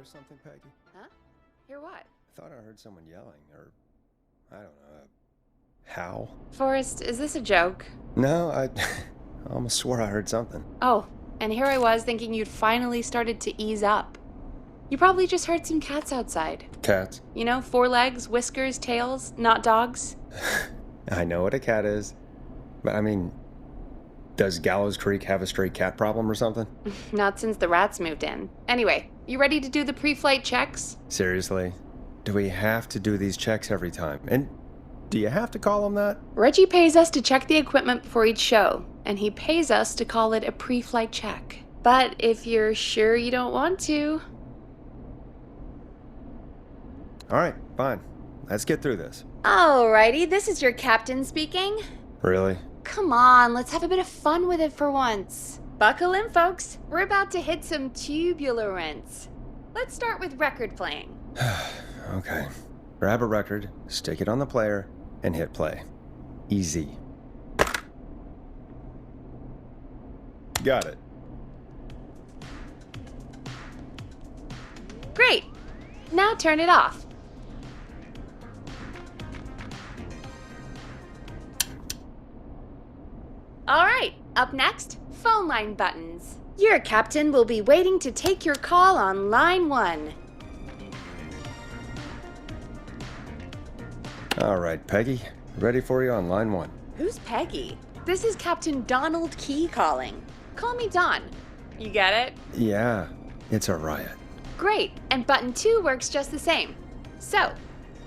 hear something, Peggy? Huh? Hear what? I thought I heard someone yelling, or I don't know, howl. Forrest, is this a joke? No, I almost swore I heard something. Oh, and here I was thinking you'd finally started to ease up. You probably just heard some cats outside. Cats? You know, 4 legs, whiskers, tails, not dogs. I know what a cat is, but I mean, does Gallows Creek have a stray cat problem or something? Not since the rats moved in. Anyway, you ready to do the pre-flight checks? Seriously? Do we have to do these checks every time? And do you have to call them that? Reggie pays us to check the equipment before each show, and he pays us to call it a pre-flight check. But if you're sure you don't want to... All right, fine. Let's get through this. Alrighty, this is your captain speaking. Really? Come on, let's have a bit of fun with it for once. Buckle in, folks. We're about to hit some tubular rents. Let's start with record playing. Okay. Grab a record, stick it on the player, and hit play. Easy. Got it. Great. Now turn it off. All right, up next, phone line buttons. Your captain will be waiting to take your call on line 1. All right, Peggy. Ready for you on line 1. Who's Peggy? This is Captain Donald Key calling. Call me Don. You get it? Yeah, it's a riot. Great, and button 2 works just the same. So,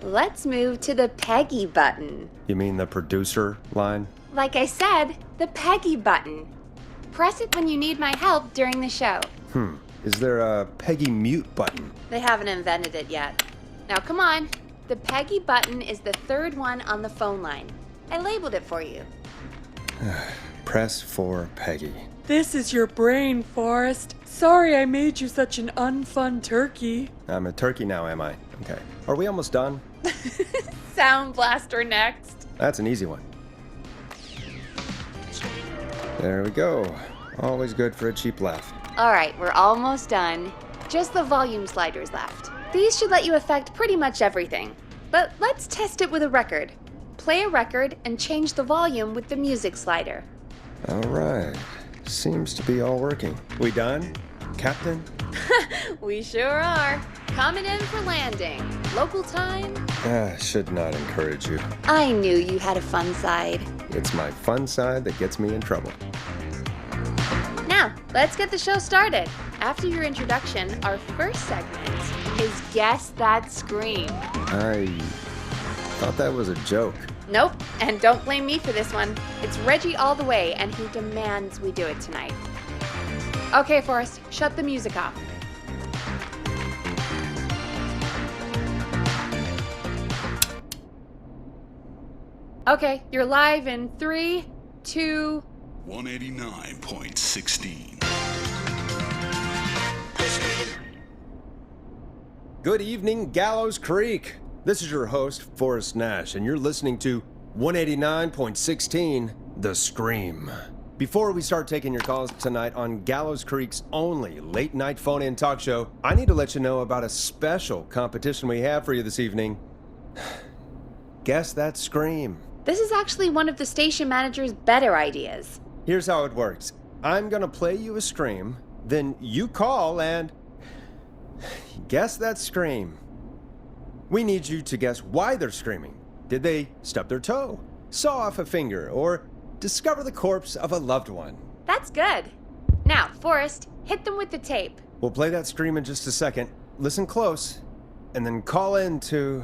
let's move to the Peggy button. You mean the producer line? Like I said, the Peggy button. Press it when you need my help during the show. Is there a Peggy mute button? They haven't invented it yet. Now come on. The Peggy button is the 3rd one on the phone line. I labeled it for you. Press for Peggy. This is your brain, Forrest. Sorry I made you such an unfun turkey. I'm a turkey now, am I? Okay. Are we almost done? Sound blaster next. That's an easy one. There we go. Always good for a cheap laugh. All right, we're almost done. Just the volume sliders left. These should let you affect pretty much everything. But let's test it with a record. Play a record and change the volume with the music slider. All right. Seems to be all working. We done, Captain? We sure are. Coming in for landing. Local time? Should not encourage you. I knew you had a fun side. It's my fun side that gets me in trouble. Now, let's get the show started. After your introduction, our first segment is Guess That Scream. I thought that was a joke. Nope, and don't blame me for this one. It's Reggie all the way, and he demands we do it tonight. Okay, Forrest, shut the music off. Okay, you're live in 3, 2... 189.16. Good evening, Gallows Creek. This is your host, Forrest Nash, and you're listening to 189.16, The Scream. Before we start taking your calls tonight on Gallows Creek's only late-night phone-in talk show, I need to let you know about a special competition we have for you this evening. Guess That Scream. This is actually one of the station manager's better ideas. Here's how it works. I'm gonna play you a scream, then you call and guess that scream. We need you to guess why they're screaming. Did they stub their toe, saw off a finger, or discover the corpse of a loved one? That's good. Now, Forrest, hit them with the tape. We'll play that scream in just a second. Listen close, and then call in to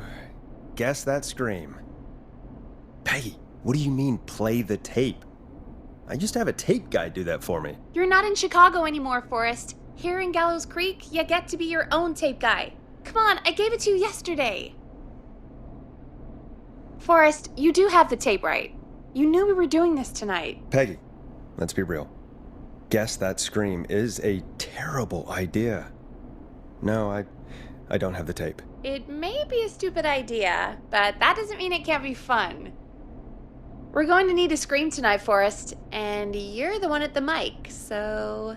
guess that scream. Peggy, what do you mean play the tape? I used to have a tape guy do that for me. You're not in Chicago anymore, Forrest. Here in Gallows Creek, you get to be your own tape guy. Come on, I gave it to you yesterday. Forrest, you do have the tape right. You knew we were doing this tonight. Peggy, let's be real. Guess that scream is a terrible idea. No, I don't have the tape. It may be a stupid idea, but that doesn't mean it can't be fun. We're going to need a scream tonight, Forrest, and you're the one at the mic, so...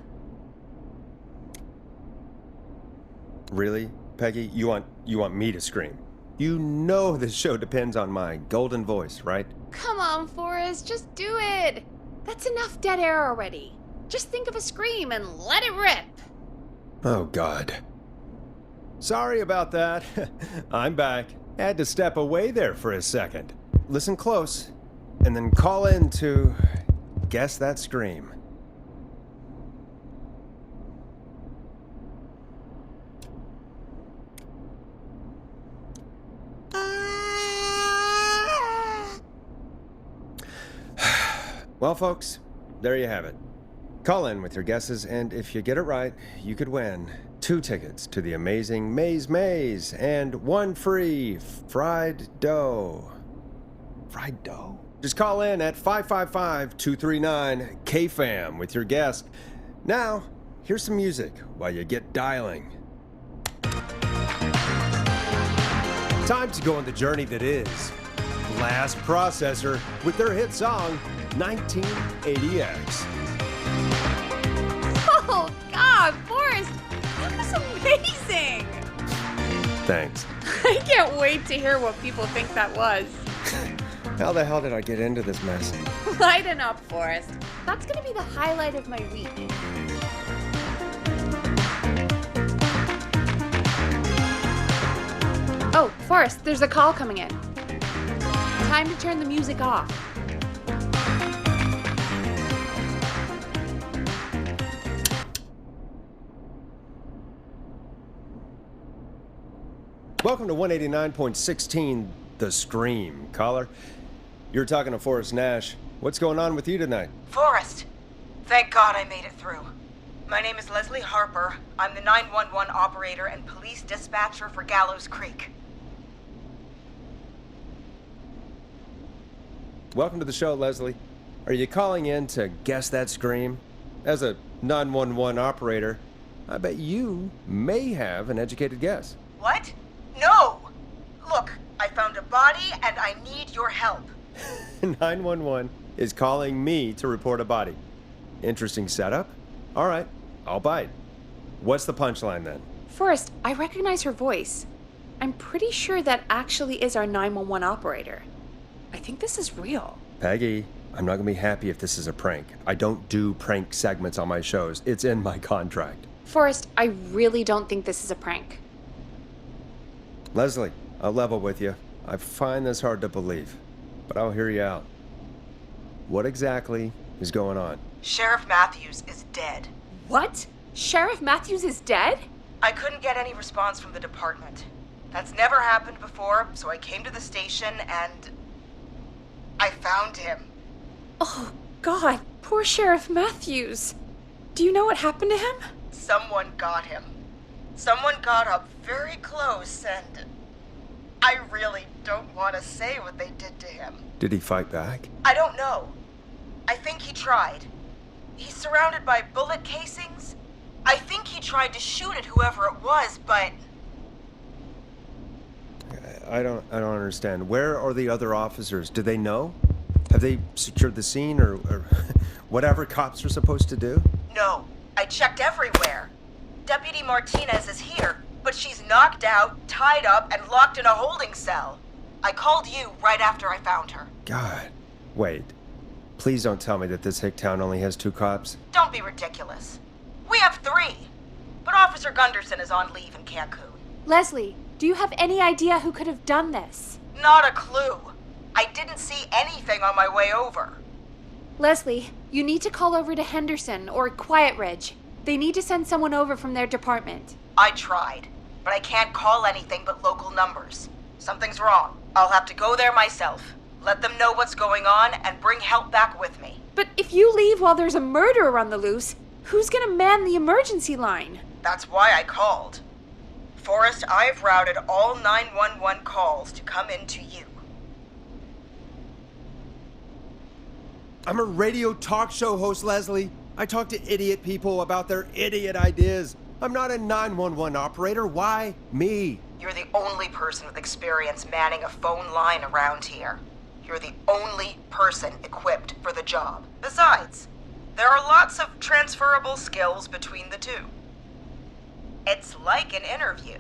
Really, Peggy? You want me to scream? You know this show depends on my golden voice, right? Come on, Forrest, just do it. That's enough dead air already. Just think of a scream and let it rip. Oh, God. Sorry about that. I'm back. Had to step away there for a second. Listen close, and then call in to guess that scream. Well, folks, there you have it. Call in with your guesses, and if you get it right, you could win 2 tickets to the amazing Maze and 1 free fried dough. Fried dough? Just call in at 555-239-KFAM with your guess. Now, here's some music while you get dialing. Time to go on the journey that is Blast Processor with their hit song 1980X. Oh, God, Forrest, that was amazing. Thanks. I can't wait to hear what people think that was. How the hell did I get into this mess? Lighten up, Forrest. That's gonna be the highlight of my week. Oh, Forrest, there's a call coming in. Time to turn the music off. Welcome to 189.16, The Scream. Caller, you're talking to Forrest Nash. What's going on with you tonight? Forrest! Thank God I made it through. My name is Leslie Harper. I'm the 911 operator and police dispatcher for Gallows Creek. Welcome to the show, Leslie. Are you calling in to guess that scream? As a 911 operator, I bet you may have an educated guess. What? No! Look, I found a body and I need your help. 911 is calling me to report a body. Interesting setup. All right, I'll bite. What's the punchline then? Forrest, I recognize her voice. I'm pretty sure that actually is our 911 operator. I think this is real. Peggy, I'm not gonna be happy if this is a prank. I don't do prank segments on my shows. It's in my contract. Forrest, I really don't think this is a prank. Leslie, I'll level with you. I find this hard to believe, but I'll hear you out. What exactly is going on? Sheriff Matthews is dead. What? Sheriff Matthews is dead? I couldn't get any response from the department. That's never happened before, so I came to the station and I found him. Oh, God, poor Sheriff Matthews. Do you know what happened to him? Someone got him. Someone got up very close and I really don't want to say what they did to him. Did he fight back? I don't know. I think he tried. He's surrounded by bullet casings. I think he tried to shoot at whoever it was, but I don't understand. Where are the other officers? Do they know? Have they secured the scene or whatever cops are supposed to do? no. I checked everywhere. Deputy Martinez is here, but she's knocked out, tied up, and locked in a holding cell. I called you right after I found her. God. Wait. Please don't tell me that this hick town only has 2 cops. Don't be ridiculous. We have 3. But Officer Gunderson is on leave in Cancun. Leslie, do you have any idea who could have done this? Not a clue. I didn't see anything on my way over. Leslie, you need to call over to Henderson or Quiet Ridge. They need to send someone over from their department. I tried, but I can't call anything but local numbers. Something's wrong. I'll have to go there myself. Let them know what's going on and bring help back with me. But if you leave while there's a murderer on the loose, who's gonna man the emergency line? That's why I called. Forrest, I've routed all 911 calls to come in to you. I'm a radio talk show host, Leslie. I talk to idiot people about their idiot ideas. I'm not a 911 operator. Why me? You're the only person with experience manning a phone line around here. You're the only person equipped for the job. Besides, there are lots of transferable skills between the two. It's like an interview.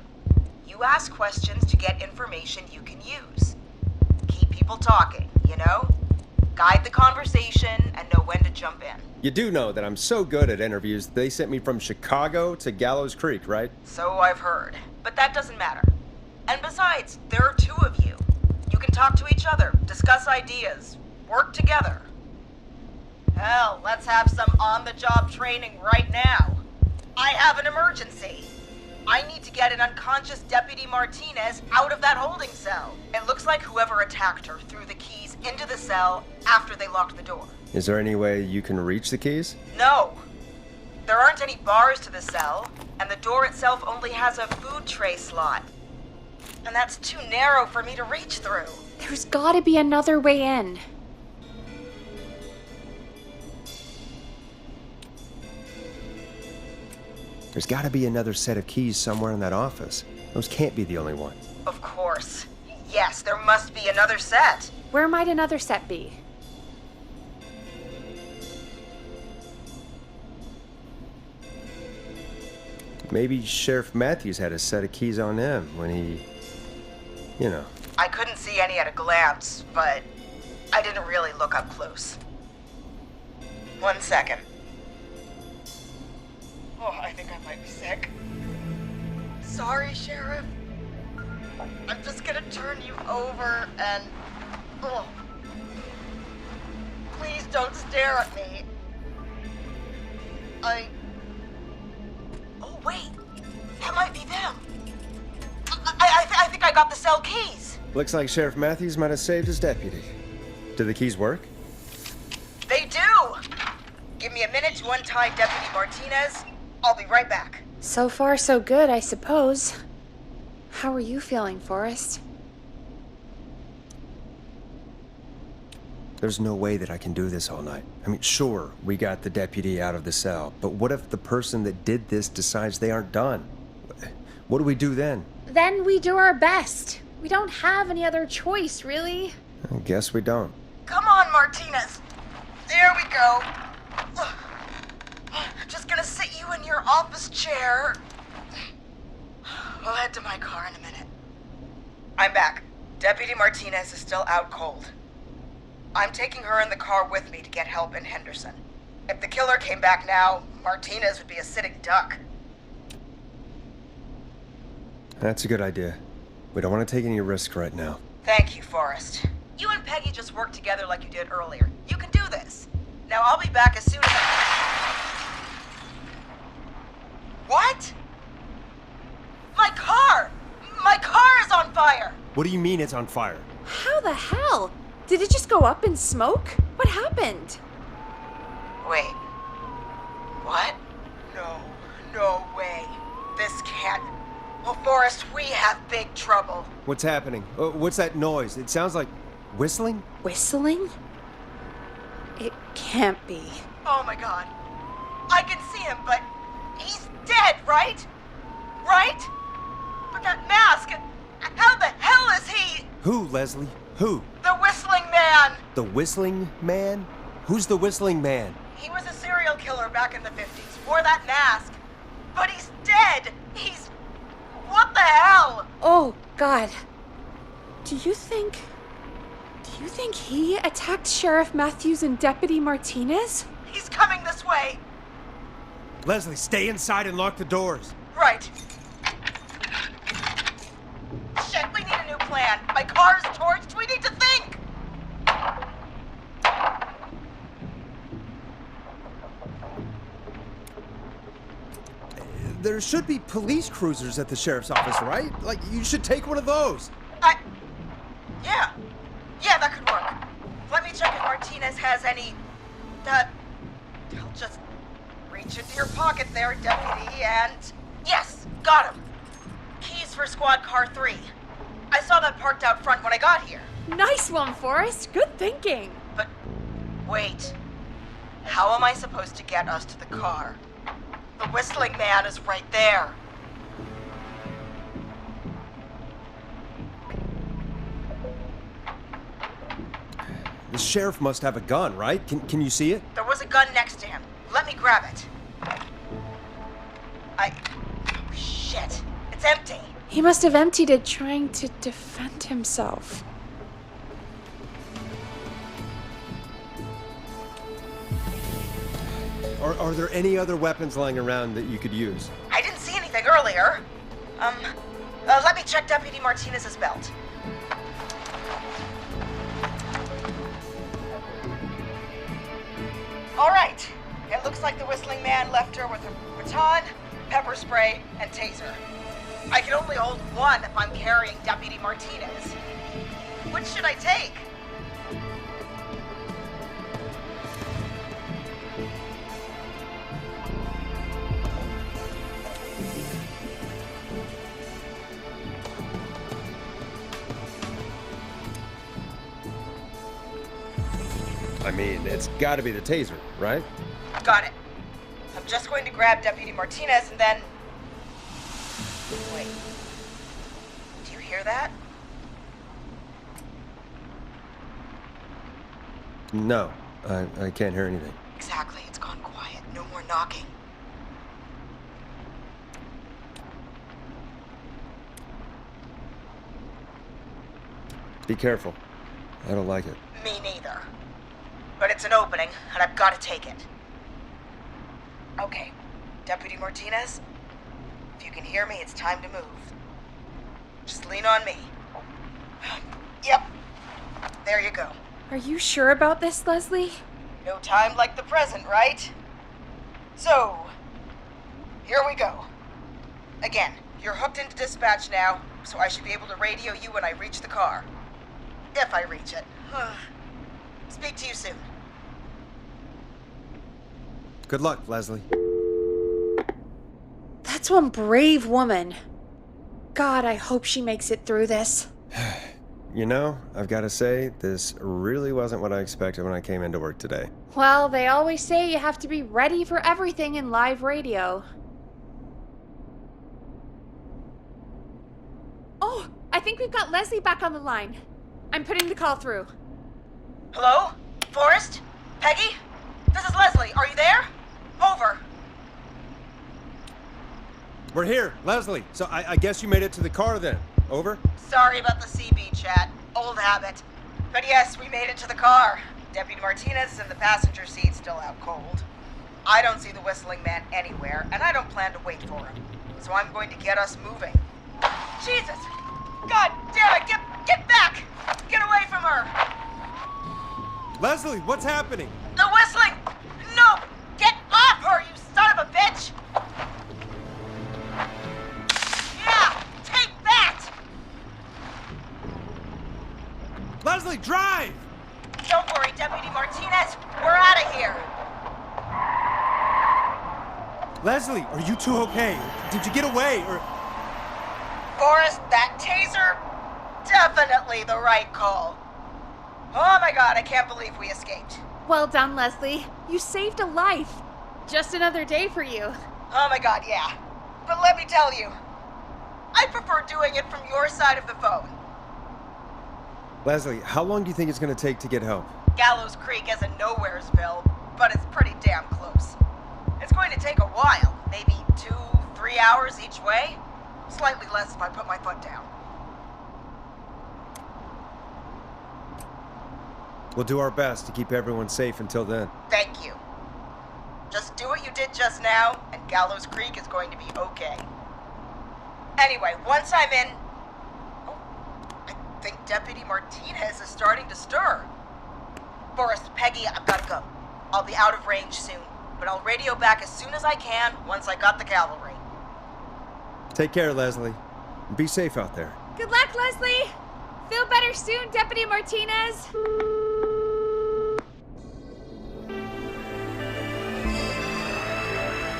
You ask questions to get information you can use. Keep people talking, you know? Guide the conversation and know when to jump in. You do know that I'm so good at interviews, they sent me from Chicago to Gallows Creek, right? So I've heard. But that doesn't matter. And besides, there are two of you. You can talk to each other, discuss ideas, work together. Hell, let's have some on-the-job training right now. I have an emergency. I need to get an unconscious Deputy Martinez out of that holding cell. It looks like whoever attacked her threw the keys into the cell after they locked the door. Is there any way you can reach the keys? No. There aren't any bars to the cell, and the door itself only has a food tray slot. And that's too narrow for me to reach through. There's gotta be another way in. There's gotta be another set of keys somewhere in that office. Those can't be the only one. Of course. Yes, there must be another set. Where might another set be? Maybe Sheriff Matthews had a set of keys on him when he... you know. I couldn't see any at a glance, but I didn't really look up close. 1 second. Oh, I think I might be sick. Sorry, Sheriff. I'm just gonna turn you over and... Oh. Please don't stare at me. Oh, wait. That might be them. I think I got the cell keys. Looks like Sheriff Matthews might have saved his deputy. Do the keys work? They do! Give me a minute to untie Deputy Martinez. I'll be right back. So far, so good, I suppose. How are you feeling, Forrest? There's no way that I can do this all night. I mean, sure, we got the deputy out of the cell, but what if the person that did this decides they aren't done? What do we do then? Then we do our best. We don't have any other choice, really. I guess we don't. Come on, Martinez. There we go. Just gonna sit you in your office chair. We'll head to my car in a minute. I'm back. Deputy Martinez is still out cold. I'm taking her in the car with me to get help in Henderson. If the killer came back now, Martinez would be a sitting duck. That's a good idea. We don't want to take any risk right now. Thank you, Forrest. You and Peggy just worked together like you did earlier. You can do this. Now I'll be back as soon as What? My car! My car is on fire! What do you mean it's on fire? How the hell? Did it just go up in smoke? What happened? Wait. What? No way. This can't... Well, Forrest, we have big trouble. What's happening? What's that noise? It sounds like whistling? Whistling? It can't be. Oh my god. I can see him, but he's dead, right? Right? But that mask, how the hell is he? Who, Leslie? Who? The Whistling Man! The Whistling Man? Who's the Whistling Man? He was a serial killer back in the 50s, wore that mask. But he's dead! He's... What the hell? Oh, God. Do you think he attacked Sheriff Matthews and Deputy Martinez? He's coming this way. Leslie, stay inside and lock the doors. Right. Shit, we need a new plan. My car is torched. We need to think. There should be police cruisers at the sheriff's office, right? Like, you should take one of those. Yeah, that could work. Let me check if Martinez has any... I'll just reach into your pocket there, deputy, and... Yes, got him. Keys for squad car 3. I saw that parked out front when I got here. Nice one, Forrest. Good thinking. But, wait. How am I supposed to get us to the car? The Whistling Man is right there. The sheriff must have a gun, right? Can you see it? There was a gun next to him. Let me grab it. Oh, It's empty. He must have emptied it trying to defend himself. Are there any other weapons lying around that you could use? I didn't see anything earlier. Let me check Deputy Martinez's belt. All right. It looks like the Whistling Man left her with a baton, pepper spray, and taser. I can only hold one if I'm carrying Deputy Martinez. Which should I take? I mean, it's gotta be the taser, right? Got it. I'm just going to grab Deputy Martinez and then... Wait. Do you hear that? No, I can't hear anything. Exactly. It's gone quiet. No more knocking. Be careful. I don't like it. Me neither. But it's an opening, and I've got to take it. Okay. Deputy Martinez, if you can hear me, it's time to move. Just lean on me. Yep. There you go. Are you sure about this, Leslie? No time like the present, right? So, here we go. Again, you're hooked into dispatch now, so I should be able to radio you when I reach the car. If I reach it. Speak to you soon. Good luck, Leslie. That's one brave woman. God, I hope she makes it through this. You know, I've got to say, this really wasn't what I expected when I came into work today. Well, they always say you have to be ready for everything in live radio. Oh, I think we've got Leslie back on the line. I'm putting the call through. Hello? Forrest? Peggy? This is Leslie. Are you there? Over. We're here, Leslie. So I guess you made it to the car then. Over? Sorry about the CB chat. Old habit. But yes, we made it to the car. Deputy Martinez is in the passenger seat, still out cold. I don't see the Whistling Man anywhere, and I don't plan to wait for him. So I'm going to get us moving. Jesus! God damn it! Get back! Get away from her! Leslie, what's happening? The whistling! No! Get off her, you son of a bitch! Yeah! Take that! Leslie, drive! Don't worry, Deputy Martinez. We're out of here. Leslie, are you two okay? Did you get away, or... Forrest, that taser? Definitely the right call. Oh my god, I can't believe we escaped. Well done, Leslie. You saved a life. Just another day for you. Oh my god, yeah. But let me tell you, I prefer doing it from your side of the phone. Leslie, how long do you think it's going to take to get help? Gallows Creek isn't Nowheresville, but it's pretty damn close. It's going to take a while, maybe 2-3 hours each way. Slightly less if I put my foot down. We'll do our best to keep everyone safe until then. Thank you. Just do what you did just now, and Gallows Creek is going to be okay. Anyway, once I'm in... Oh, I think Deputy Martinez is starting to stir. Forrest, Peggy, I've got to go. I'll be out of range soon, but I'll radio back as soon as I can once I got the cavalry. Take care, Leslie. Be safe out there. Good luck, Leslie. Feel better soon, Deputy Martinez.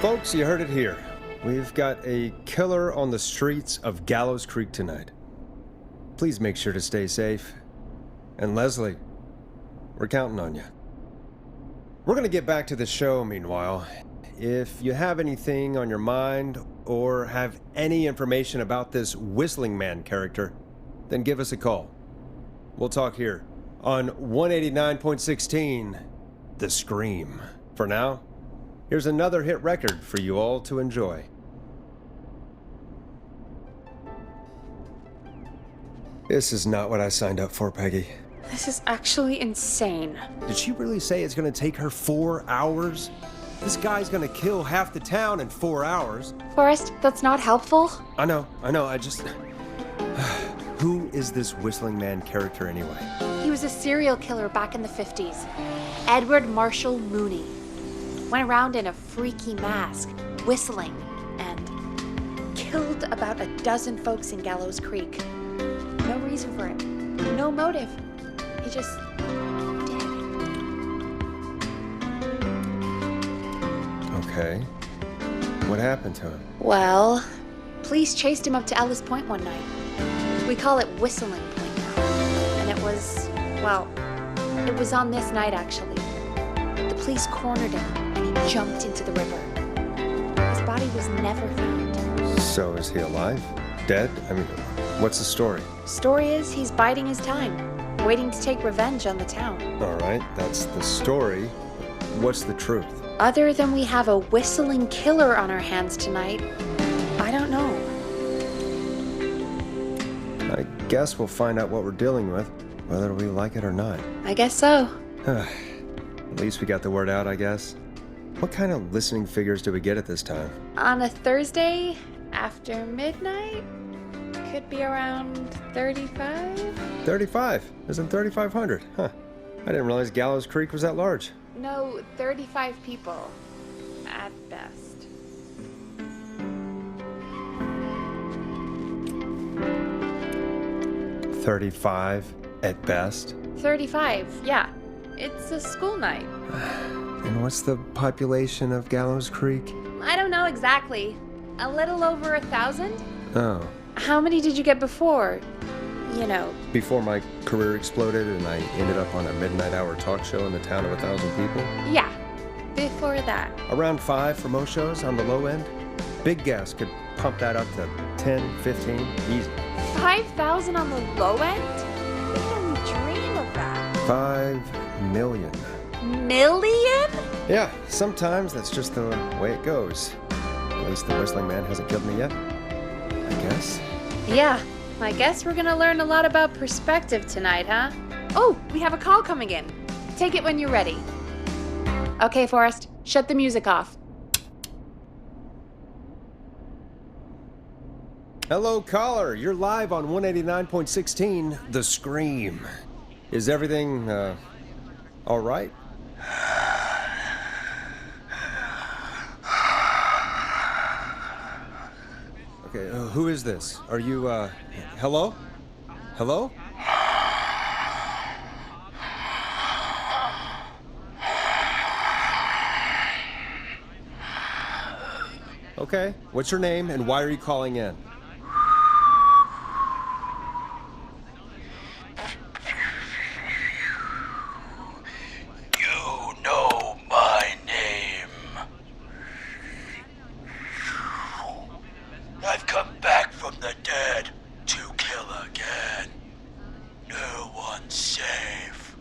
Folks, you heard it here. We've got a killer on the streets of Gallows Creek tonight. Please make sure to stay safe. And Leslie, we're counting on you. We're going to get back to the show meanwhile. If you have anything on your mind or have any information about this Whistling Man character, then give us a call. We'll talk here on 189.16, The Scream. For now, here's another hit record for you all to enjoy. This is not what I signed up for, Peggy. This is actually insane. Did she really say it's gonna take her 4 hours? This guy's gonna kill half the town in 4 hours. Forrest, that's not helpful. I know, I just... Who is this Whistling Man character anyway? He was a serial killer back in the 50s. Edward Marshall Mooney. Went around in a freaky mask, whistling, and killed about a dozen folks in Gallows Creek. No reason for it. No motive. He just did. Okay. What happened to him? Well, police chased him up to Ellis Point one night. We call it Whistling Point now. And it was, well, it was on this night actually. The police cornered him and he jumped into the river. His body was never found. So is he alive? Dead? I mean, what's the story? Story is he's biding his time, waiting to take revenge on the town. All right, that's the story. What's the truth? Other than we have a whistling killer on our hands tonight, I don't know. I guess we'll find out what we're dealing with, whether we like it or not. I guess so. At least we got the word out, I guess. What kind of listening figures do we get at this time? On a Thursday after midnight, could be around 35? 35? Isn't 3,500? Huh. I didn't realize Gallows Creek was that large. No, 35 people. At best. 35 at best. 35, yeah. It's a school night. And what's the population of Gallows Creek? I don't know exactly. A little over 1,000? Oh. How many did you get before? You know. Before my career exploded and I ended up on a midnight hour talk show in the town of 1,000 people? Yeah, before that. Around 5 for most shows on the low end. Big gas could pump that up to 10, 15, easy. 5,000 on the low end? We can dream of that. 5 million. Million? Yeah, sometimes that's just the way it goes. At least the Whistling Man hasn't killed me yet. I guess. Yeah, I guess we're gonna learn a lot about perspective tonight, huh? Oh, we have a call coming in. Take it when you're ready. Okay, Forrest, shut the music off. Hello, caller. You're live on 189.16, The Scream. Is everything, all right? Okay, who is this? Are you, hello? Hello? Okay, what's your name and why are you calling in? I've come back from the dead to kill again. No one's safe.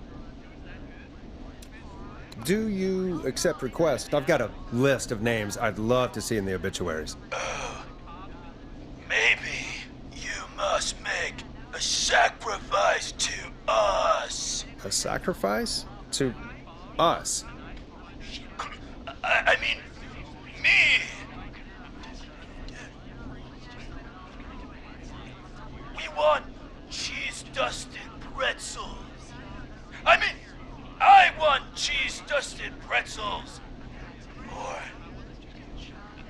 Do you accept requests? I've got a list of names I'd love to see in the obituaries. Maybe you must make a sacrifice to us. A sacrifice? To us? I mean, me. We want cheese-dusted pretzels. I mean, I want cheese-dusted pretzels. Or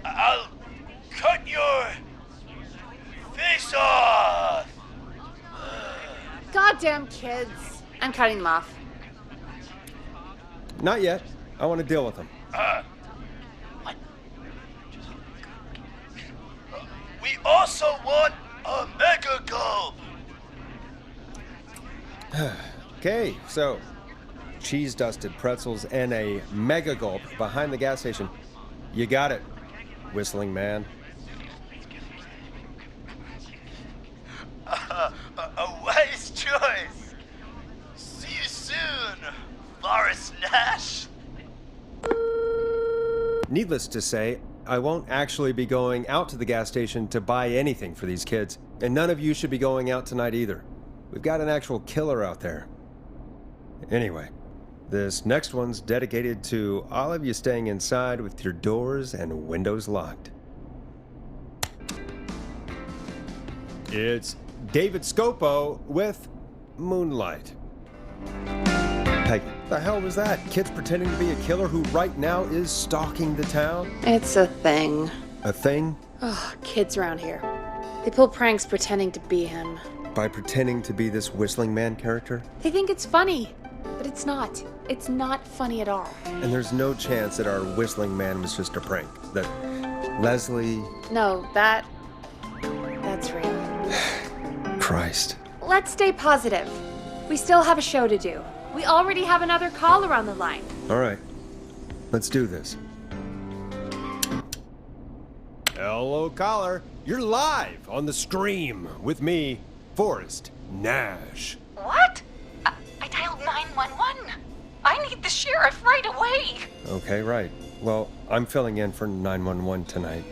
I'll cut your face off. Goddamn kids. I'm cutting them off. Not yet. I want to deal with them. What? We also want a mega gulp. Okay, so cheese-dusted pretzels and a mega gulp behind the gas station. You got it, Whistling Man. A wise choice. See you soon, Forrest Nash. Needless to say, I won't actually be going out to the gas station to buy anything for these kids, and none of you should be going out tonight either. We've got an actual killer out there. Anyway, this next one's dedicated to all of you staying inside with your doors and windows locked. It's David Scopo with Moonlight. Peggy, the hell was that? Kids pretending to be a killer who right now is stalking the town? It's a thing. A thing? Oh, kids around here. They pull pranks pretending to be him. By pretending to be this whistling man character? They think it's funny, but it's not. It's not funny at all. And there's no chance that our whistling man was just a prank. That Leslie... No, that's real. Christ. Let's stay positive. We still have a show to do. We already have another caller on the line. All right. Let's do this. Hello, caller. You're live on the stream with me, Forrest Nash. What? I dialed 911. I need the sheriff right away. Okay, right. Well, I'm filling in for 911 tonight.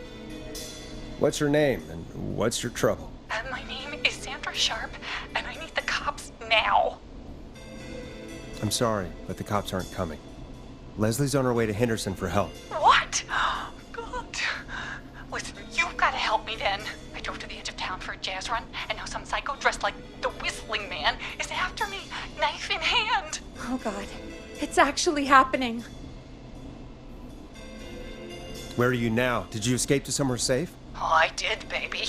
What's your name and what's your trouble? My name is Sandra Sharp, and I need the cops now. I'm sorry, but the cops aren't coming. Leslie's on her way to Henderson for help. What? God. Listen, you've got to help me then. I drove to the edge of town for a jazz run, and now some psycho dressed like the Whistling Man is after me, knife in hand. Oh, God. It's actually happening. Where are you now? Did you escape to somewhere safe? Oh, I did, baby.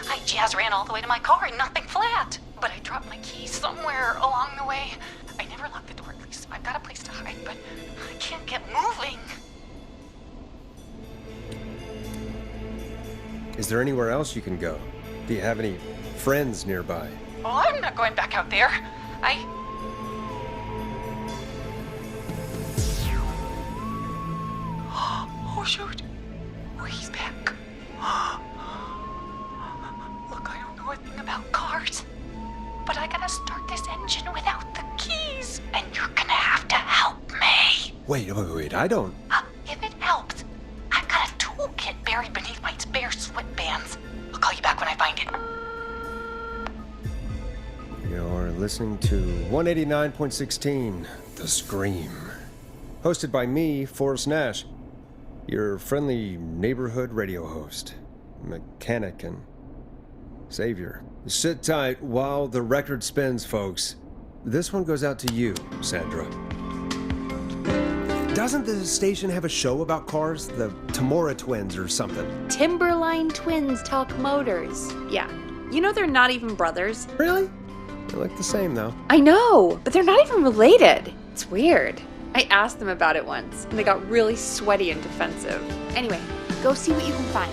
I jazz ran all the way to my car and nothing flat. But I dropped my keys somewhere along the way. I never locked the door, at least, so I've got a place to hide, but I can't get moving. Is there anywhere else you can go? Do you have any friends nearby? Oh, I'm not going back out there. Oh, shoot. Oh, he's back. Look, I don't know a thing about cars, but I gotta start this engine without the keys, and you're gonna have to help me. Wait, I don't... If it helps, I've got a toolkit buried beneath my spare sweatbands. I'll call you back when I find it. You're listening to 189.16, The Scream. Hosted by me, Forrest Nash, your friendly neighborhood radio host, mechanic and savior. Sit tight while the record spins, folks. This one goes out to you, Sandra. Doesn't the station have a show about cars? The Tamora twins or something? Timberline twins talk motors. Yeah. You know they're not even brothers. Really? They look the same, though. I know, but they're not even related. It's weird. I asked them about it once, and they got really sweaty and defensive. Anyway, go see what you can find.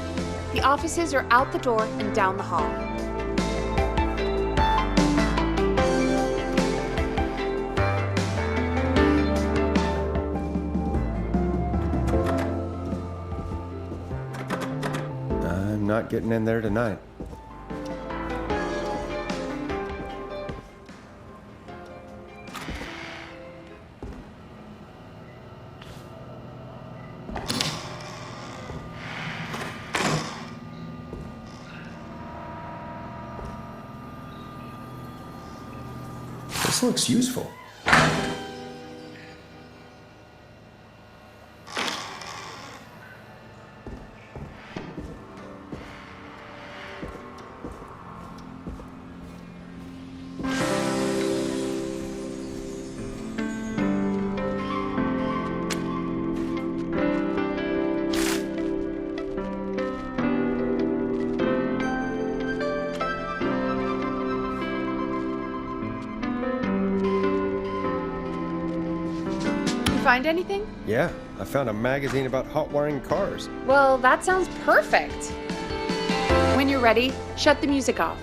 The offices are out the door and down the hall. I'm not getting in there tonight. This looks useful. Find anything? Yeah, I found a magazine about hot wiring cars. Well, that sounds perfect. When you're ready, shut the music off.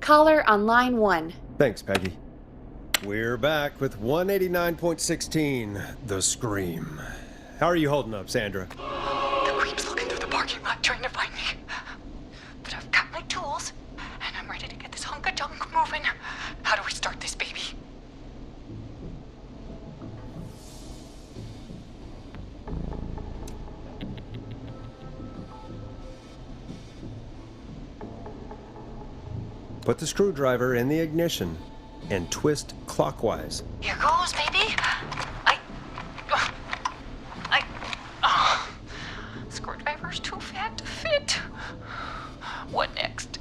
Caller on line 1. Thanks, Peggy. We're back with 189.16, The Scream. How are you holding up, Sandra? The creep's looking through the parking lot trying to find me. But I've got my tools, and I'm ready to get this hunk of junk moving. How do we start this baby? Put the screwdriver in the ignition and twist clockwise. Here goes, baby. Screwdriver's too fat to fit. What next?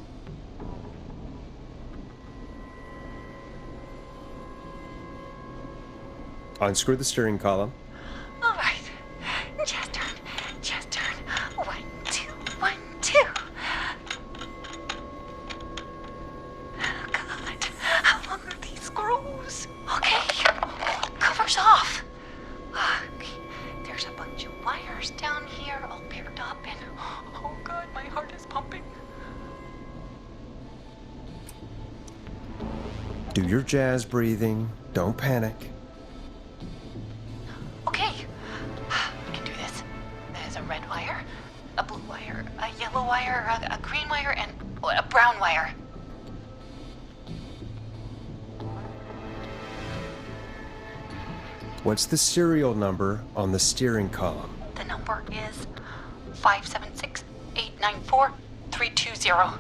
Unscrew the steering column. All right. Just turn. 1, 2, 1, 2. Oh, God. How long are these screws? Okay. Cover's off. Okay. There's a bunch of wires down here all paired up and... Oh, God, my heart is pumping. Do your jazz breathing. Don't panic. Okay. We can do this. There's a red wire, a blue wire, a yellow wire, a green wire, and a brown wire. What's the serial number on the steering column? The number is 576-894-320.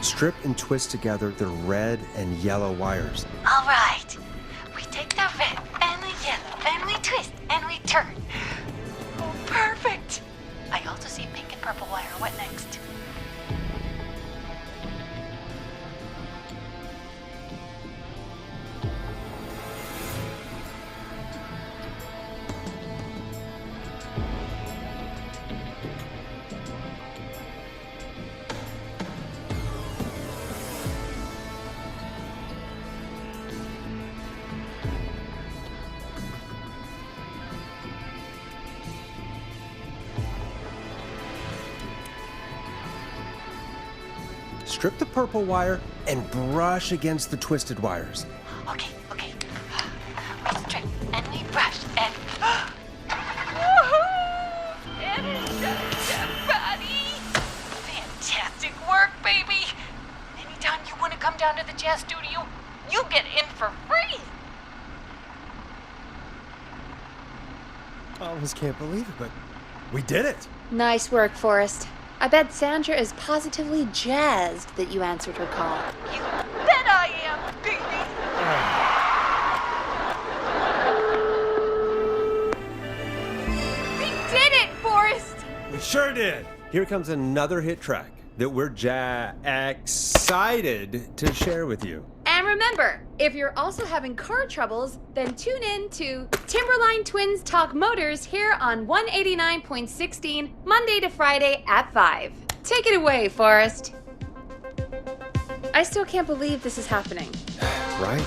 Strip and twist together the red and yellow wires. All right. We take the red and the yellow and we twist and we turn. Oh, perfect. I also see pink and purple wire. What next? Strip the purple wire and brush against the twisted wires. Okay. We strip and we brush and... And it's just everybody! Fantastic work, baby! Anytime you want to come down to the jazz studio, you get in for free! I almost can't believe it, but we did it. Nice work, Forrest. I bet Sandra is positively jazzed that you answered her call. You bet I am, baby! We did it, Forrest! We sure did. Here comes another hit track that we're excited to share with you. And remember, if you're also having car troubles, then tune in to Timberline Twins Talk Motors here on 189.16, Monday to Friday at 5. Take it away, Forrest. I still can't believe this is happening. Right?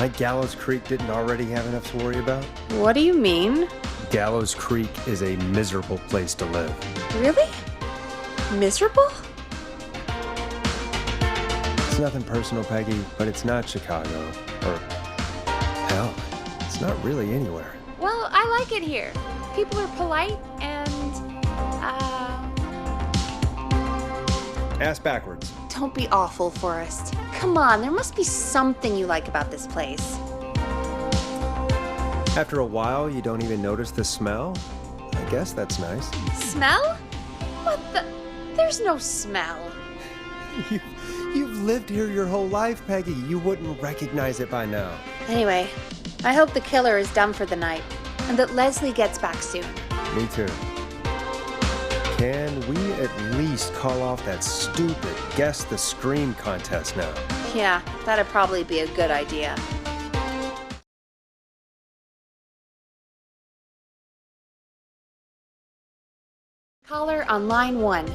Like Gallows Creek didn't already have enough to worry about? What do you mean? Gallows Creek is a miserable place to live. Really? Miserable? It's nothing personal, Peggy, but it's not Chicago. Or, hell, it's not really anywhere. Well, I like it here. People are polite and, Ass backwards. don't be awful, Forrest. Come on, there must be something you like about this place. After a while, you don't even notice the smell? I guess that's nice. Smell? What the? There's no smell. You've lived here your whole life, Peggy. You wouldn't recognize it by now. Anyway, I hope the killer is done for the night and that Leslie gets back soon. Me too. Can we at least call off that stupid Guess the Scream contest now? Yeah, that'd probably be a good idea. Caller on line 1.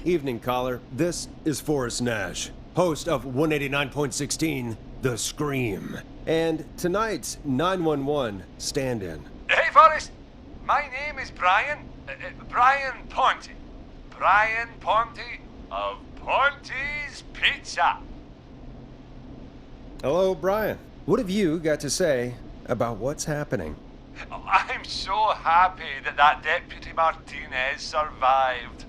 Evening, caller. This is Forrest Nash, host of 189.16, The Scream. And tonight's 911 stand-in. Hey, Forrest. My name is Brian. Brian Ponte. Brian Ponte of Ponte's Pizza. Hello, Brian. What have you got to say about what's happening? I'm so happy that Deputy Martinez survived.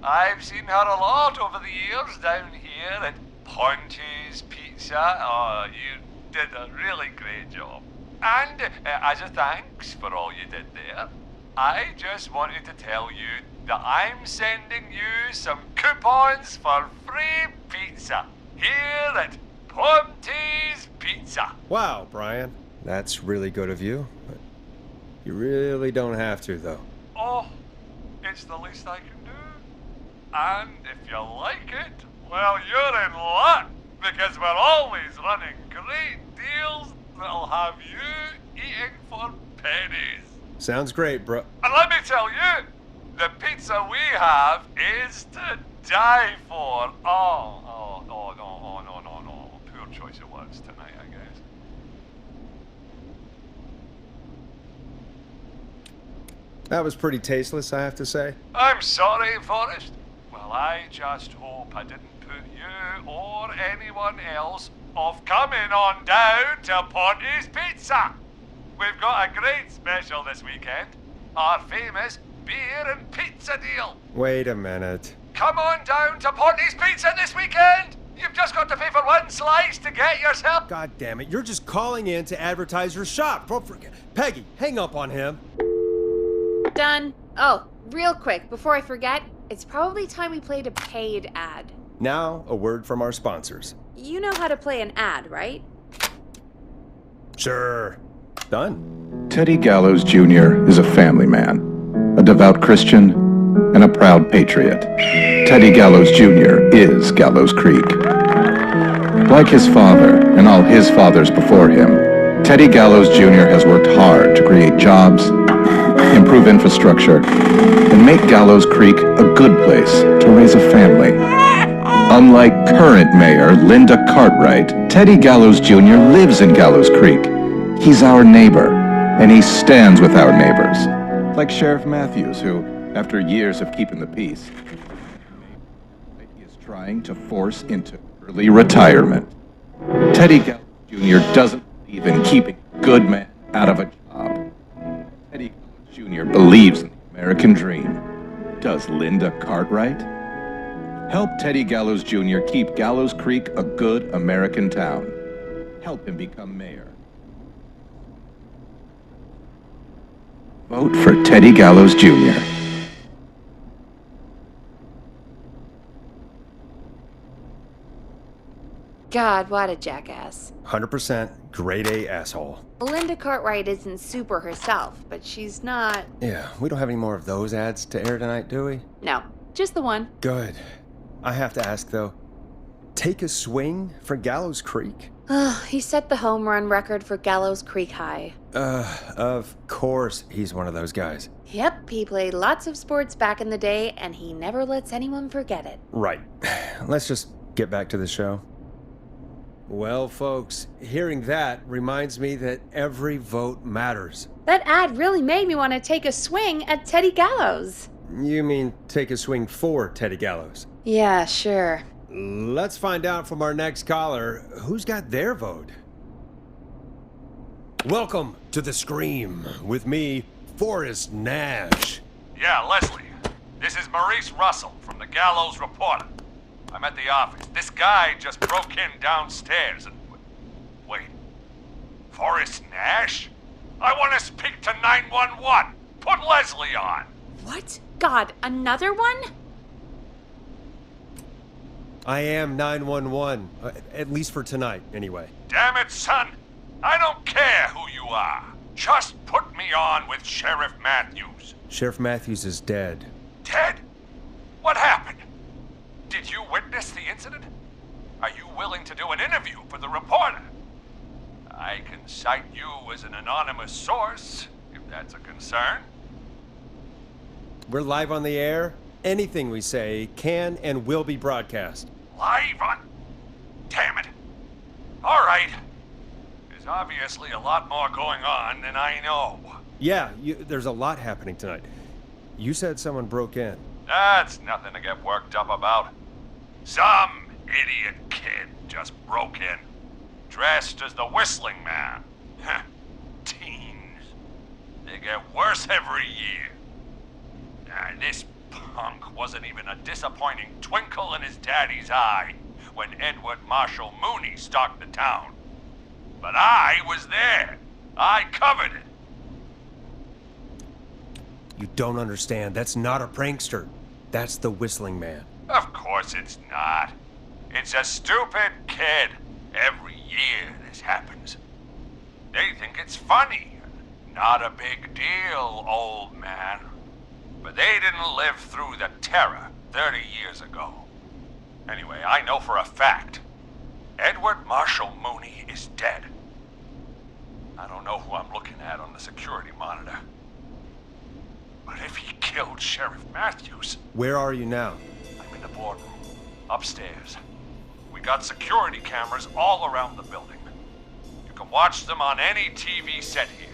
I've seen her a lot over the years down here at Ponte's Pizza. Oh, you did a really great job. And as a thanks for all you did there, I just wanted to tell you that I'm sending you some coupons for free pizza here at Ponte's Pizza. Wow, Brian. That's really good of you, but you really don't have to, though. Oh, it's the least I can do. And if you like it, well, you're in luck, because we're always running great deals that'll have you eating for pennies. Sounds great, bro. And let me tell you, the pizza we have is to die for. No. Poor choice of words tonight, I guess. That was pretty tasteless, I have to say. I'm sorry, Forrest. Well, I just hope I didn't put you or anyone else off coming on down to Ponte's Pizza. We've got a great special this weekend. Our famous beer and pizza deal. Wait a minute. Come on down to Ponte's Pizza this weekend. You've just got to pay for one slice to get yourself. God damn it, you're just calling in to advertise your shop. Peggy, hang up on him. Done. Oh, real quick, before I forget, it's probably time we played a paid ad. Now, a word from our sponsors. You know how to play an ad, right? Sure. Done. Teddy Gallows Jr. is a family man, a devout Christian, and a proud patriot. Teddy Gallows Jr. is Gallows Creek. Like his father and all his fathers before him, Teddy Gallows Jr. has worked hard to create jobs, improve infrastructure, and make Gallows Creek a good place to raise a family. Unlike current mayor Linda Cartwright, Teddy Gallows Jr. lives in Gallows Creek. He's our neighbor, and he stands with our neighbors. Like Sheriff Matthews, who, after years of keeping the peace, he is trying to force into early retirement. Teddy Gallows Jr. doesn't believe in keeping a good man out of a job. Teddy Gallows Jr. believes in the American dream. Does Linda Cartwright? Help Teddy Gallows Jr. keep Gallows Creek a good American town. Help him become mayor. Vote for Teddy Gallows Jr. God, what a jackass. 100% grade A asshole. Linda Cartwright isn't super herself, but she's not... Yeah, we don't have any more of those ads to air tonight, do we? No, just the one. Good. I have to ask, though. Take a swing for Gallows Creek? He set the home run record for Gallows Creek High. Of course he's one of those guys. Yep, he played lots of sports back in the day, and he never lets anyone forget it. Right. Let's just get back to the show. Well, folks, hearing that reminds me that every vote matters. That ad really made me want to take a swing at Teddy Gallows. You mean take a swing for Teddy Gallows? Yeah, sure. Let's find out from our next caller who's got their vote. Welcome to The Scream with me, Forrest Nash. Yeah, Leslie. This is Maurice Russell from the Gallows Reporter. I'm at the office. This guy just broke in downstairs and... Wait. Forrest Nash? I want to speak to 911. Put Leslie on. What? God, another one? I am 911, at least for tonight, anyway. Damn it, son. I don't care who you are. Just put me on with Sheriff Matthews. Sheriff Matthews is dead. Ted? What happened? Did you witness the incident? Are you willing to do an interview for the reporter? I can cite you as an anonymous source, if that's a concern. We're live on the air. Anything we say can and will be broadcast. Live on... Damn it. All right. There's obviously a lot more going on than I know. Yeah, there's a lot happening tonight. You said someone broke in. That's nothing to get worked up about. Some idiot kid just broke in, dressed as the Whistling Man. Teens. They get worse every year. And this punk wasn't even a disappointing twinkle in his daddy's eye when Edward Marshall Mooney stalked the town. But I was there. I covered it. You don't understand. That's not a prankster. That's the Whistling Man. Of course it's not. It's a stupid kid. Every year this happens. They think it's funny. Not a big deal, old man. But they didn't live through the terror 30 years ago. Anyway, I know for a fact, Edward Marshall Mooney is dead. I don't know who I'm looking at on the security monitor. But if he killed Sheriff Matthews... Where are you now? I'm in the boardroom, upstairs. We got security cameras all around the building. You can watch them on any TV set here.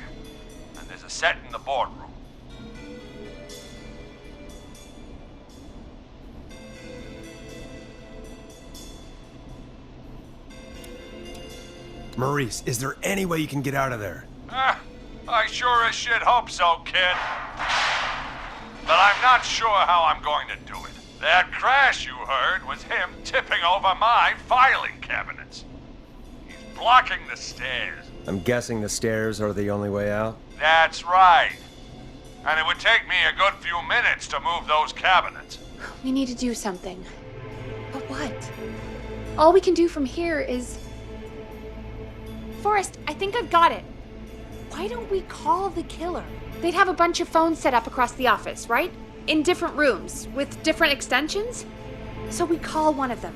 And there's a set in the boardroom. Maurice, is there any way you can get out of there? I sure as shit hope so, kid. But I'm not sure how I'm going to do it. That crash you heard was him tipping over my filing cabinets. He's blocking the stairs. I'm guessing the stairs are the only way out? That's right. And it would take me a good few minutes to move those cabinets. We need to do something. But what? All we can do from here is... Forrest, I think I've got it. Why don't we call the killer? They'd have a bunch of phones set up across the office, right? In different rooms, with different extensions? So we call one of them.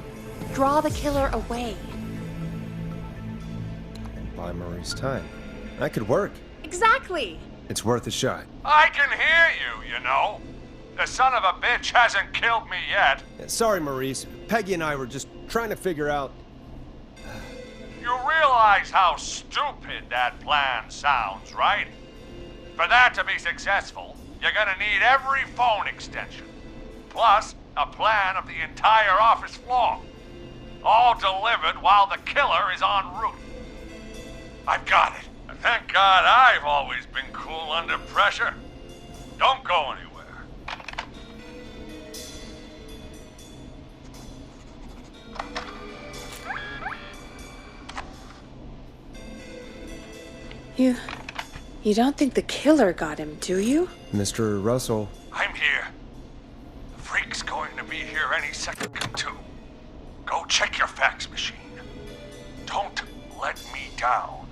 Draw the killer away. And buy Maurice time. That could work. Exactly! It's worth a shot. I can hear you, you know. The son of a bitch hasn't killed me yet. Sorry, Maurice. Peggy and I were just trying to figure out... You realize how stupid that plan sounds, right? For that to be successful, you're gonna need every phone extension, plus a plan of the entire office floor, all delivered while the killer is en route. I've got it. And thank God I've always been cool under pressure. Don't go anywhere. You don't think the killer got him, do you? Mr. Russell. I'm here. The freak's going to be here any second, too. Go check your fax machine. Don't let me down.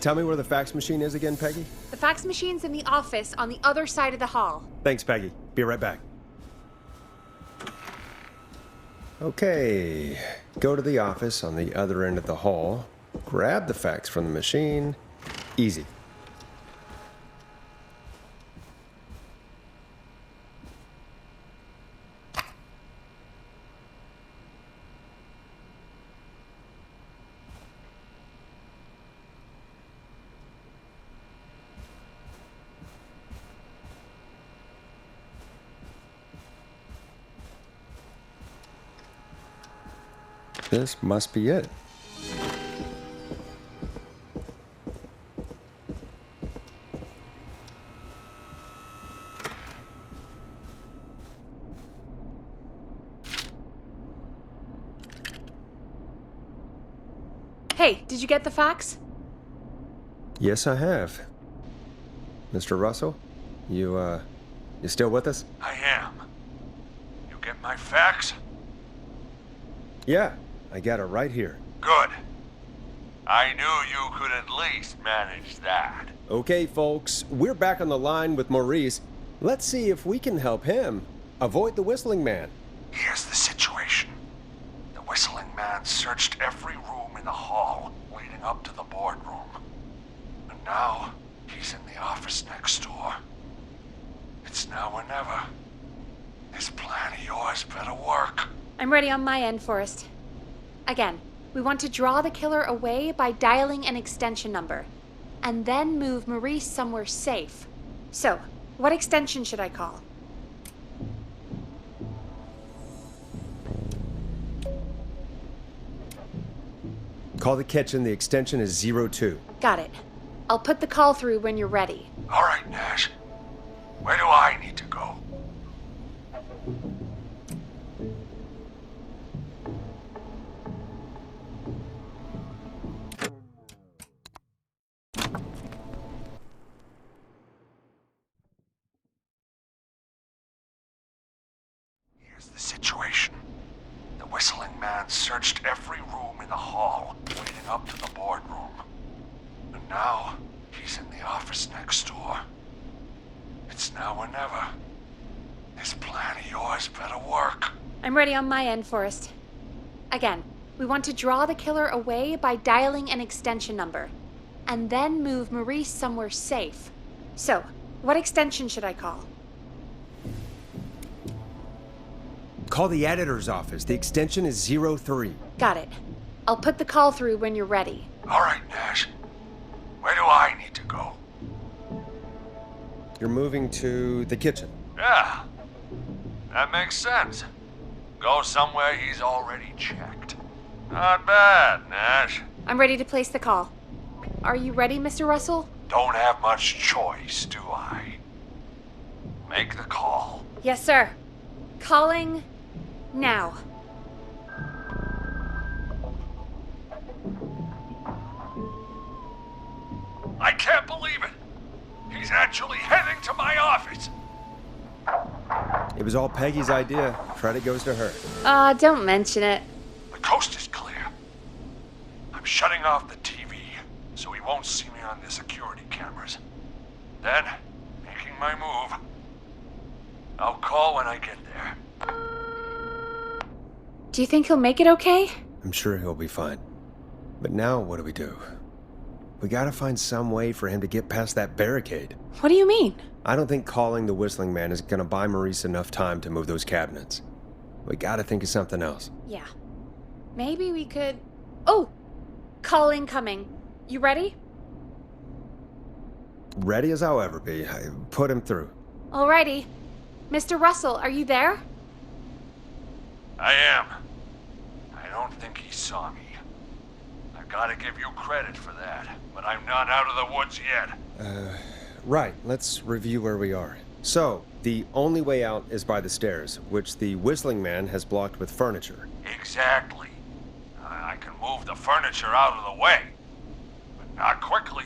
Tell me where the fax machine is again, Peggy? The fax machine's in the office on the other side of the hall. Thanks, Peggy. Be right back. Okay. Go to the office on the other end of the hall. Grab the fax from the machine. Easy. This must be it. Hey, did you get the fax? Yes, I have. Mr. Russell, you still with us? I am. You get my fax? Yeah, I got it right here. Good. I knew you could at least manage that. Okay, folks, we're back on the line with Maurice. Let's see if we can help him avoid the Whistling Man. Here's the situation. The Whistling Man searched every room in the hall leading up to the boardroom. And now, he's in the office next door. It's now or never. This plan of yours better work. I'm ready on my end, Forrest. Again, We want to draw the killer away by dialing an extension number, and then move Maurice somewhere safe. So, what extension should I call? Call the kitchen. The extension is 02. Got it. I'll put the call through when you're ready. All right, Nash. Where do I need to go? Here's the situation. The whistling man searched every room in the hall, leading up to the boardroom. And now, he's in the office next door. It's now or never. This plan of yours better work. I'm ready on my end, Forrest. Again, we want to draw the killer away by dialing an extension number, and then move Maurice somewhere safe. So, what extension should I call? Call the editor's office. The extension is 03. Got it. I'll put the call through when you're ready. All right, Nash. Where do I need to go? You're moving to the kitchen. Yeah, that makes sense. Go somewhere he's already checked. Not bad, Nash. I'm ready to place the call. Are you ready, Mr. Russell? Don't have much choice, do I? Make the call. Yes, sir. Calling now. I can't believe it. He's actually heading to my office. It was all Peggy's idea. Credit goes to her. Don't mention it. The coast is clear. I'm shutting off the TV so he won't see me on the security cameras. Then, making my move. I'll call when I get there. Do you think he'll make it okay? I'm sure he'll be fine. But now what do we do? We gotta find some way for him to get past that barricade. What do you mean? I don't think calling the whistling man is gonna buy Maurice enough time to move those cabinets. We gotta think of something else. Yeah. Maybe we could... Oh! Call incoming. You ready? Ready as I'll ever be. I put him through. Alrighty. Mr. Russell, are you there? I am. I don't think he saw me. I've got to give you credit for that, but I'm not out of the woods yet. Right, let's review where we are. So, the only way out is by the stairs, which the whistling man has blocked with furniture. Exactly. I can move the furniture out of the way, but not quickly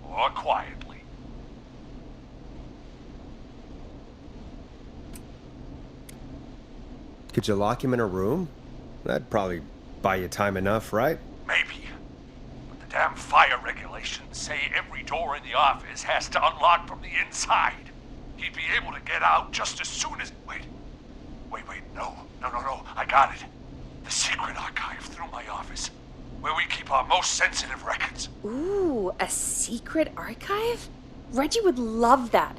or quietly. Could you lock him in a room? That'd probably buy you time enough, right? Maybe. But the damn fire regulations say every door in the office has to unlock from the inside. He'd be able to get out just as soon as... Wait, no. I got it. The secret archive through my office, where we keep our most sensitive records. Ooh, a secret archive? Reggie would love that.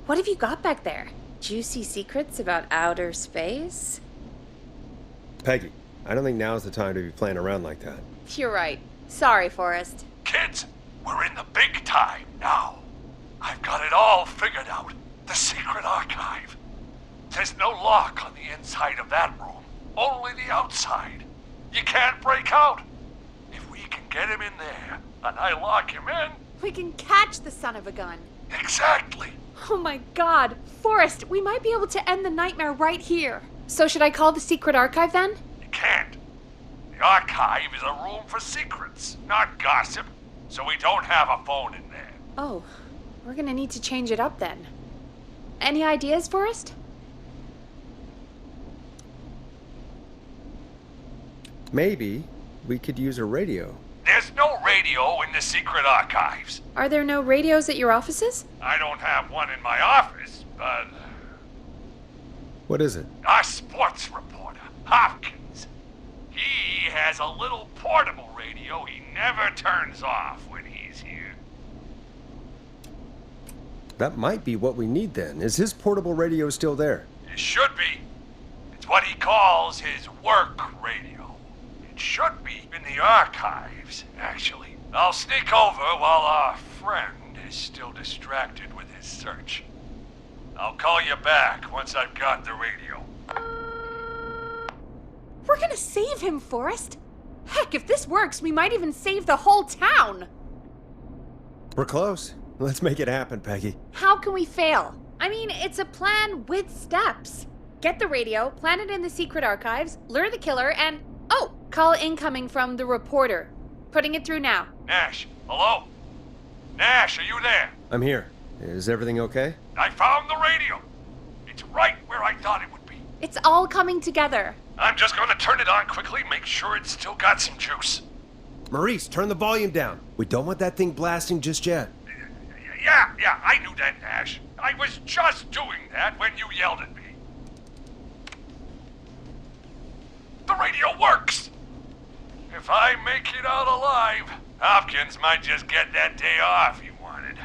What have you got back there? Juicy secrets about outer space? Peggy, I don't think now's the time to be playing around like that. You're right. Sorry, Forrest. Kids, we're in the big time now. I've got it all figured out. The secret archive. There's no lock on the inside of that room, only the outside. You can't break out. If we can get him in there, and I lock him in... We can catch the son of a gun. Exactly. Oh my god. Forrest, we might be able to end the nightmare right here. So should I call the secret archive then? You can't. The archive is a room for secrets, not gossip, so we don't have a phone in there. Oh, we're gonna need to change it up then. Any ideas, Forrest? Maybe we could use a radio. There's no radio in the secret archives. Are there no radios at your offices? I don't have one in my office, but... What is it? Our sports reporter, Hopkins. He has a little portable radio he never turns off when he's here. That might be what we need then. Is his portable radio still there? It should be. It's what he calls his work radio. It should be in the archives, actually. I'll sneak over while our friend is still distracted with his search. I'll call you back once I've got the radio. We're gonna save him, Forrest. Heck, if this works, we might even save the whole town. We're close. Let's make it happen, Peggy. How can we fail? I mean, it's a plan with steps. Get the radio, plant it in the secret archives, lure the killer, and... oh, call incoming from the reporter. Putting it through now. Nash, hello? Nash, are you there? I'm here. Is everything okay? I found the radio. It's right where I thought it would be. It's all coming together. I'm just gonna turn it on quickly, make sure it's still got some juice. Maurice, turn the volume down. We don't want that thing blasting just yet. Yeah, I knew that, Nash. I was just doing that when you yelled at me. The radio works! If I make it out alive, Hopkins might just get that day off he wanted.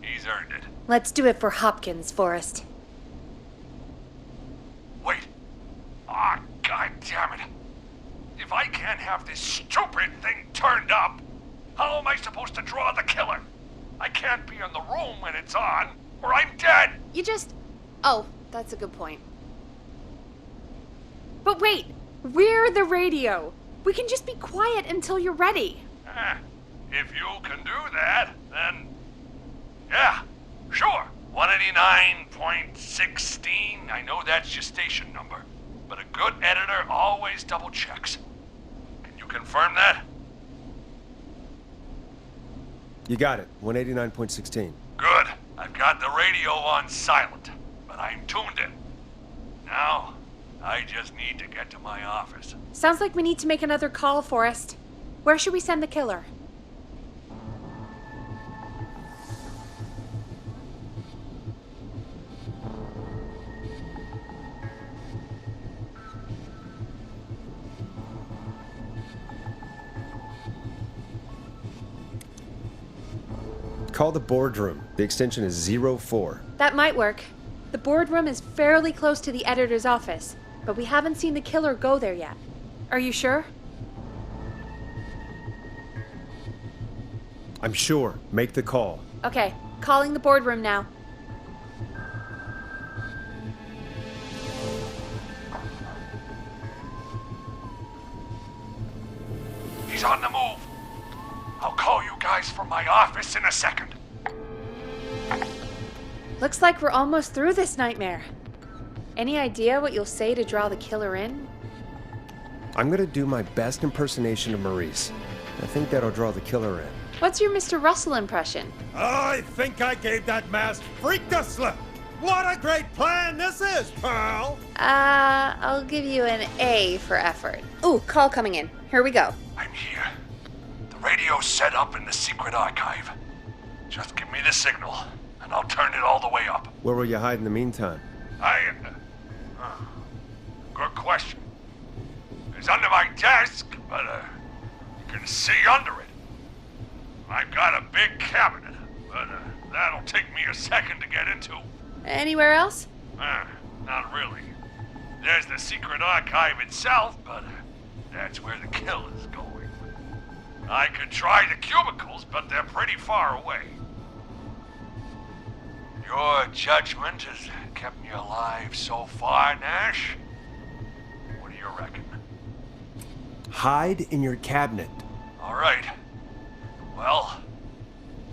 He's earned it. Let's do it for Hopkins, Forrest. Wait. Ah, God damn it. If I can't have this stupid thing turned up, how am I supposed to draw the killer? I can't be in the room when it's on, or I'm dead. You just... oh, that's a good point. But wait, we're the radio. We can just be quiet until you're ready. If you can do that, then... yeah, sure. 189.16, I know that's your station number. But a good editor always double checks. Can you confirm that? You got it. 189.16. Good. I've got the radio on silent, but I'm tuned in. Now, I just need to get to my office. Sounds like we need to make another call, Forrest. Where should we send the killer? Call the boardroom. The extension is 04. That might work. The boardroom is fairly close to the editor's office, but we haven't seen the killer go there yet. Are you sure? I'm sure. Make the call. Okay, calling the boardroom now. He's on the move. I'll call you guys from my office in a second. Looks like we're almost through this nightmare. Any idea what you'll say to draw the killer in? I'm gonna do my best impersonation of Maurice. I think that'll draw the killer in. What's your Mr. Russell impression? I think I gave that masked freak the slip. What a great plan this is, pal! I'll give you an A for effort. Ooh, call coming in. Here we go. I'm here. The radio's set up in the secret archive. Just give me the signal, and I'll turn it all the way up. Where will you hide in the meantime? Good question. It's under my desk, but you can see under it. I've got a big cabinet, but that'll take me a second to get into. Anywhere else? Not really. There's the secret archive itself, but that's where the kill is going. I could try the cubicles, but they're pretty far away. Your judgment has kept me alive so far, Nash. What do you reckon? Hide in your cabinet. All right. Well,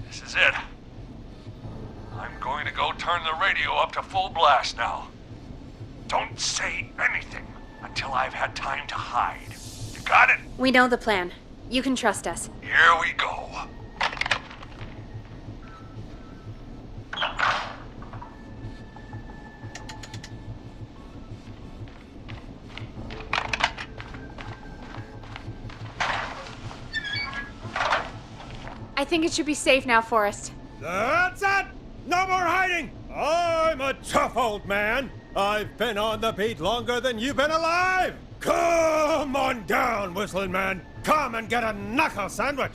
this is it. I'm going to go turn the radio up to full blast now. Don't say anything until I've had time to hide. You got it? We know the plan. You can trust us. Here we go. I think it should be safe now, Forrest. That's it! No more hiding! I'm a tough old man. I've been on the beat longer than you've been alive! Come on down, Whistling Man. Come and get a knuckle sandwich.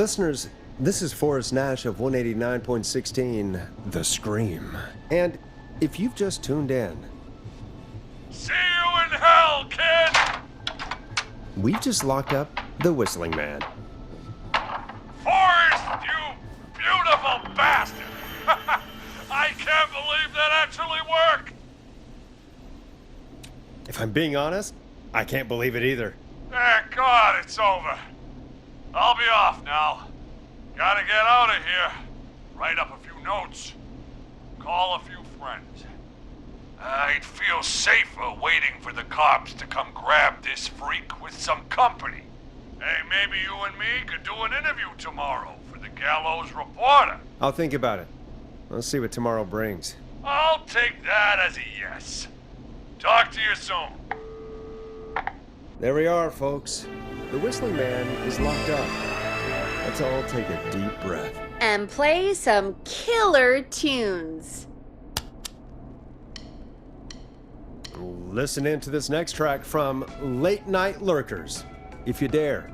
Listeners, this is Forrest Nash of 189.16, The Scream. And if you've just tuned in, See you in hell, kid! we've just locked up the Whistling Man. Forrest, you beautiful bastard! I can't believe that actually worked! If I'm being honest, I can't believe it either. Thank God it's over. I'll be off now. Gotta get out of here. Write up a few notes. Call a few friends. I'd feel safer waiting for the cops to come grab this freak with some company. Hey, maybe you and me could do an interview tomorrow for the Gallows Reporter. I'll think about it. Let's see what tomorrow brings. I'll take that as a yes. Talk to you soon. There we are, folks. The Whistling Man is locked up. Let's all take a deep breath. And play some killer tunes. Listen in to this next track from Late Night Lurkers, if you dare.